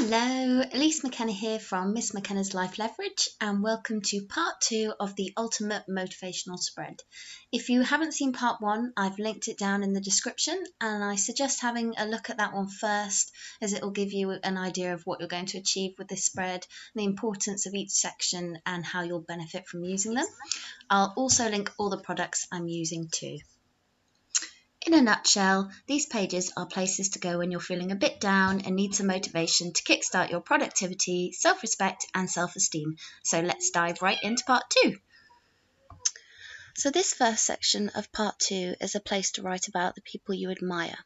Hello, Elise McKenna here from Miss McKenna's Life Leverage, and welcome to part 2 of the Ultimate Motivational Spread. If you haven't seen part 1, I've linked it down in the description, and I suggest having a look at that one first, as it will give you an idea of what you're going to achieve with this spread, the importance of each section, and how you'll benefit from using them. I'll also link all the products I'm using too. In a nutshell, these pages are places to go when you're feeling a bit down and need some motivation to kickstart your productivity, self-respect and self-esteem. So let's dive right into part 2. So this first section of part 2 is a place to write about the people you admire.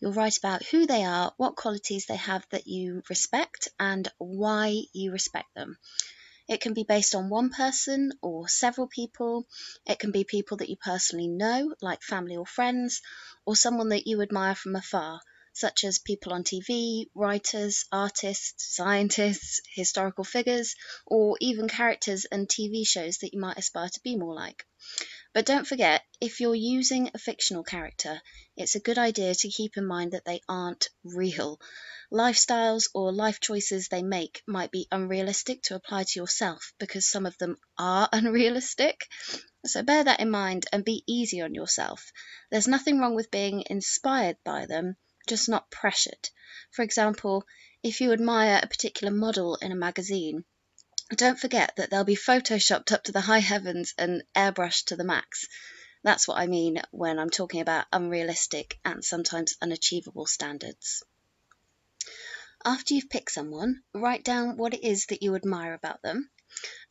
You'll write about who they are, what qualities they have that you respect, and why you respect them. It can be based on one person or several people. It can be people that you personally know, like family or friends, or someone that you admire from afar, such as people on TV, writers, artists, scientists, historical figures, or even characters and TV shows that you might aspire to be more like. But don't forget, if you're using a fictional character, it's a good idea to keep in mind that they aren't real. Lifestyles or life choices they make might be unrealistic to apply to yourself because some of them are unrealistic. So bear that in mind and be easy on yourself. There's nothing wrong with being inspired by them, just not pressured. For example, if you admire a particular model in a magazine, don't forget that they'll be photoshopped up to the high heavens and airbrushed to the max. That's what I mean when I'm talking about unrealistic and sometimes unachievable standards. After you've picked someone, write down what it is that you admire about them,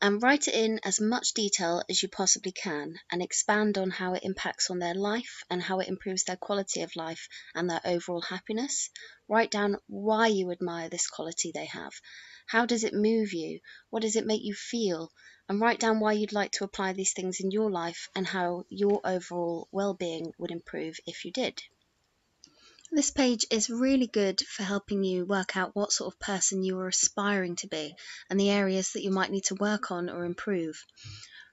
and write it in as much detail as you possibly can, and expand on how it impacts on their life and how it improves their quality of life and their overall happiness. Write down why you admire this quality they have. How does it move you? What does it make you feel? And write down why you'd like to apply these things in your life and how your overall well-being would improve if you did. This page is really good for helping you work out what sort of person you are aspiring to be and the areas that you might need to work on or improve.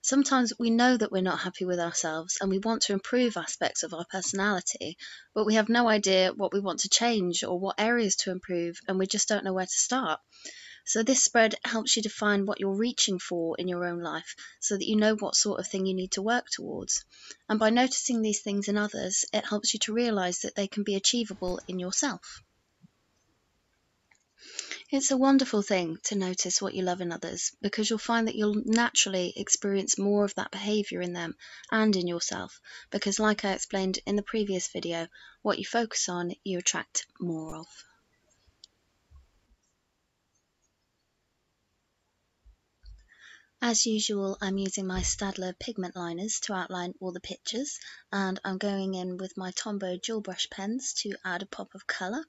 Sometimes we know that we're not happy with ourselves and we want to improve aspects of our personality, but we have no idea what we want to change or what areas to improve, and we just don't know where to start. So this spread helps you define what you're reaching for in your own life so that you know what sort of thing you need to work towards. And by noticing these things in others, it helps you to realise that they can be achievable in yourself. It's a wonderful thing to notice what you love in others, because you'll find that you'll naturally experience more of that behaviour in them and in yourself, because like I explained in the previous video, what you focus on, you attract more of. As usual, I'm using my Staedtler pigment liners to outline all the pictures, and I'm going in with my Tombow dual brush pens to add a pop of colour.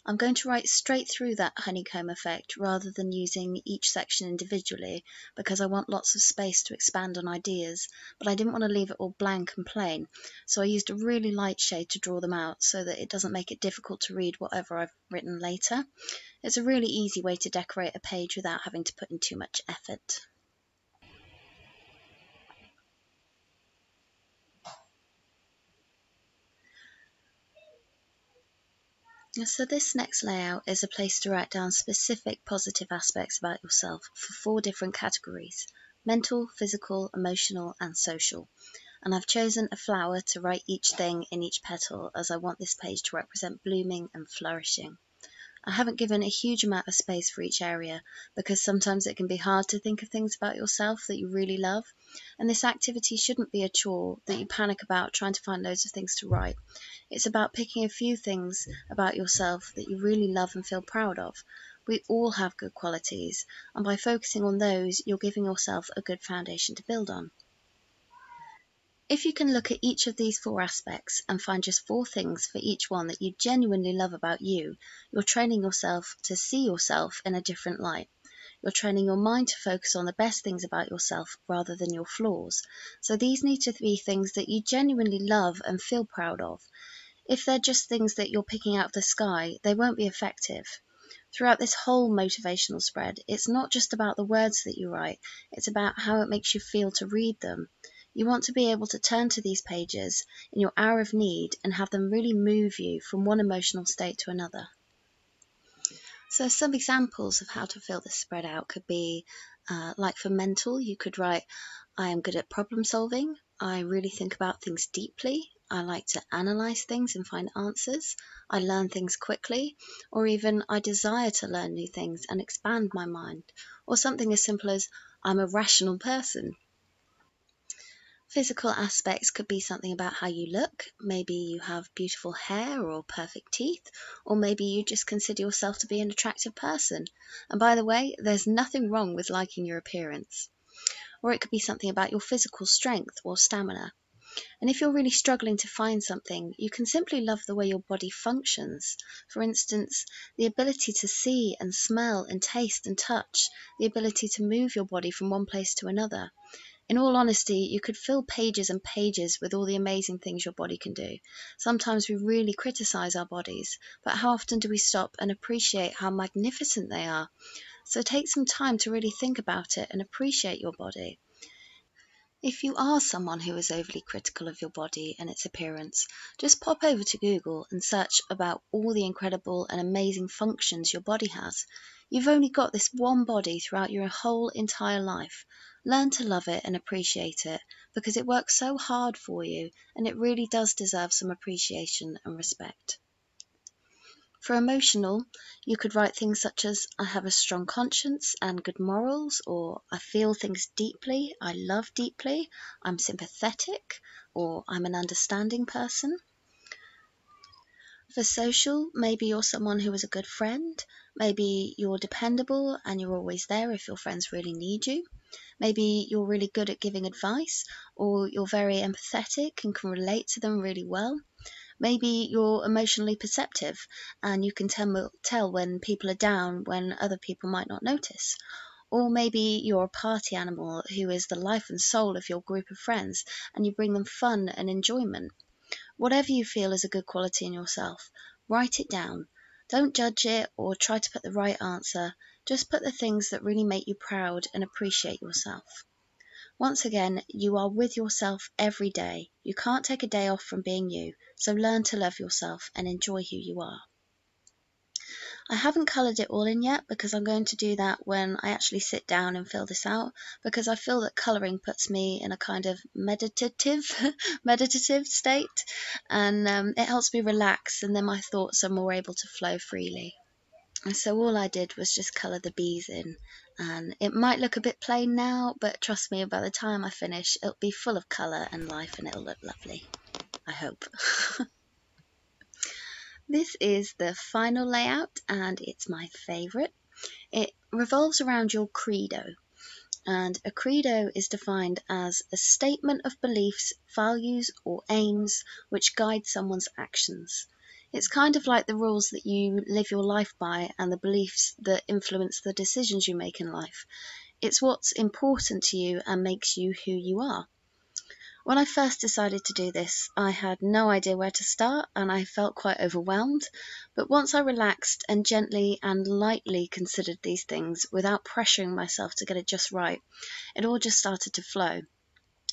I'm going to write straight through that honeycomb effect rather than using each section individually, because I want lots of space to expand on ideas, but I didn't want to leave it all blank and plain, so I used a really light shade to draw them out so that it doesn't make it difficult to read whatever I've written later. It's a really easy way to decorate a page without having to put in too much effort. So this next layout is a place to write down specific positive aspects about yourself for 4 different categories: mental, physical, emotional and social. And I've chosen a flower to write each thing in each petal, as I want this page to represent blooming and flourishing. I haven't given a huge amount of space for each area, because sometimes it can be hard to think of things about yourself that you really love, and this activity shouldn't be a chore that you panic about trying to find loads of things to write. It's about picking a few things about yourself that you really love and feel proud of. We all have good qualities, and by focusing on those, you're giving yourself a good foundation to build on. If you can look at each of these 4 aspects and find just 4 things for each one that you genuinely love about you, you're training yourself to see yourself in a different light. You're training your mind to focus on the best things about yourself rather than your flaws. So these need to be things that you genuinely love and feel proud of. If they're just things that you're picking out of the sky, they won't be effective. Throughout this whole motivational spread, it's not just about the words that you write, it's about how it makes you feel to read them. You want to be able to turn to these pages in your hour of need and have them really move you from one emotional state to another. So some examples of how to fill this spread out could be, like for mental, you could write, I am good at problem solving, I really think about things deeply, I like to analyze things and find answers, I learn things quickly, or even I desire to learn new things and expand my mind, or something as simple as I'm a rational person. Physical aspects could be something about how you look. Maybe you have beautiful hair or perfect teeth, or maybe you just consider yourself to be an attractive person. And by the way, there's nothing wrong with liking your appearance. Or it could be something about your physical strength or stamina. And if you're really struggling to find something, you can simply love the way your body functions. For instance, the ability to see and smell and taste and touch, the ability to move your body from one place to another. In all honesty, you could fill pages and pages with all the amazing things your body can do. Sometimes we really criticize our bodies, but how often do we stop and appreciate how magnificent they are? So take some time to really think about it and appreciate your body. If you are someone who is overly critical of your body and its appearance, just pop over to Google and search about all the incredible and amazing functions your body has. You've only got this one body throughout your whole entire life. Learn to love it and appreciate it, because it works so hard for you and it really does deserve some appreciation and respect. For emotional, you could write things such as, I have a strong conscience and good morals, or I feel things deeply, I love deeply, I'm sympathetic, or I'm an understanding person. For social, maybe you're someone who is a good friend, maybe you're dependable and you're always there if your friends really need you. Maybe you're really good at giving advice, or you're very empathetic and can relate to them really well. Maybe you're emotionally perceptive and you can tell when people are down when other people might not notice. Or maybe you're a party animal who is the life and soul of your group of friends and you bring them fun and enjoyment. Whatever you feel is a good quality in yourself, write it down. Don't judge it or try to put the right answer. Just put the things that really make you proud and appreciate yourself. Once again, you are with yourself every day. You can't take a day off from being you, so learn to love yourself and enjoy who you are. I haven't coloured it all in yet because I'm going to do that when I actually sit down and fill this out, because I feel that colouring puts me in a kind of meditative state, and it helps me relax, and then my thoughts are more able to flow freely. And so all I did was just colour the bees in, and it might look a bit plain now, but trust me, by the time I finish, it'll be full of colour and life and it'll look lovely. I hope. This is the final layout and it's my favourite. It revolves around your credo. And a credo is defined as a statement of beliefs, values, or aims which guide someone's actions. It's kind of like the rules that you live your life by and the beliefs that influence the decisions you make in life. It's what's important to you and makes you who you are. When I first decided to do this, I had no idea where to start and I felt quite overwhelmed. But once I relaxed and gently and lightly considered these things without pressuring myself to get it just right, it all just started to flow.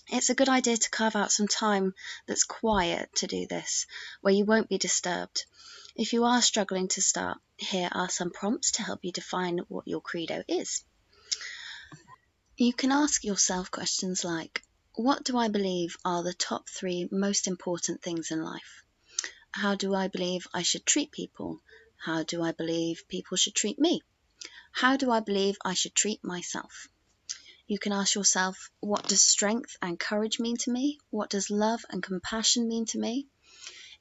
It's a good idea to carve out some time that's quiet to do this, where you won't be disturbed. If you are struggling to start, here are some prompts to help you define what your credo is. You can ask yourself questions like, what do I believe are the top 3 most important things in life? How do I believe I should treat people? How do I believe people should treat me? How do I believe I should treat myself? You can ask yourself, what does strength and courage mean to me? What does love and compassion mean to me?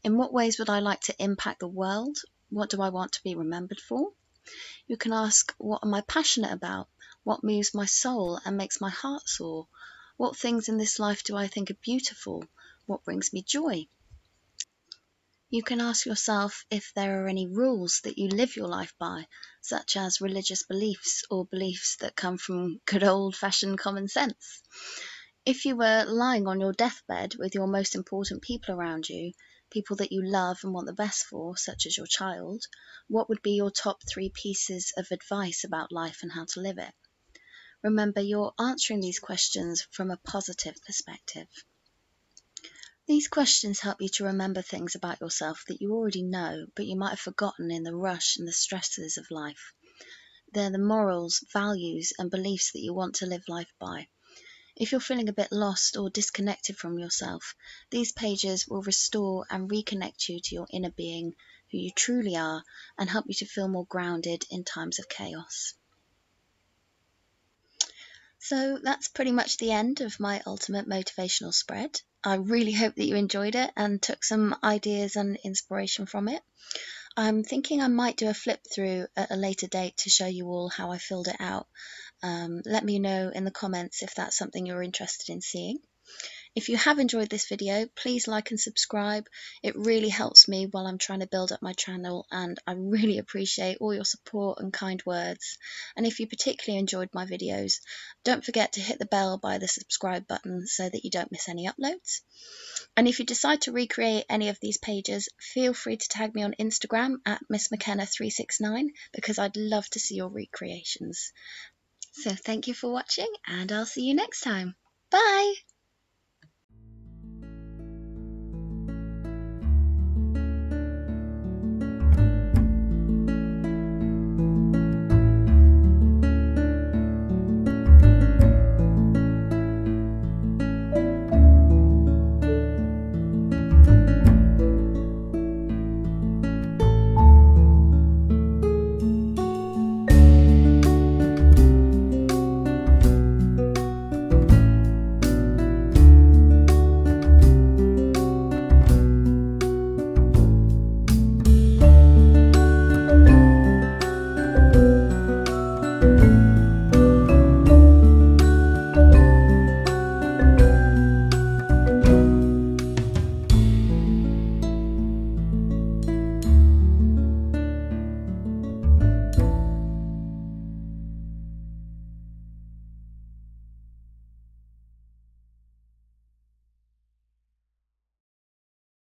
In what ways would I like to impact the world? What do I want to be remembered for? You can ask, what am I passionate about? What moves my soul and makes my heart soar? What things in this life do I think are beautiful? What brings me joy? You can ask yourself if there are any rules that you live your life by, such as religious beliefs or beliefs that come from good old-fashioned common sense. If you were lying on your deathbed with your most important people around you, people that you love and want the best for, such as your child, what would be your top 3 pieces of advice about life and how to live it? Remember, you're answering these questions from a positive perspective. These questions help you to remember things about yourself that you already know, but you might have forgotten in the rush and the stresses of life. They're the morals, values, and beliefs that you want to live life by. If you're feeling a bit lost or disconnected from yourself, these pages will restore and reconnect you to your inner being, who you truly are, and help you to feel more grounded in times of chaos. So that's pretty much the end of my ultimate motivational spread. I really hope that you enjoyed it and took some ideas and inspiration from it. I'm thinking I might do a flip through at a later date to show you all how I filled it out. Let me know in the comments if that's something you're interested in seeing. If you have enjoyed this video, please like and subscribe. It really helps me while I'm trying to build up my channel, and I really appreciate all your support and kind words. And if you particularly enjoyed my videos, don't forget to hit the bell by the subscribe button so that you don't miss any uploads. And if you decide to recreate any of these pages, feel free to tag me on Instagram at MissMcKenna369 because I'd love to see your recreations. So thank you for watching, and I'll see you next time. Bye!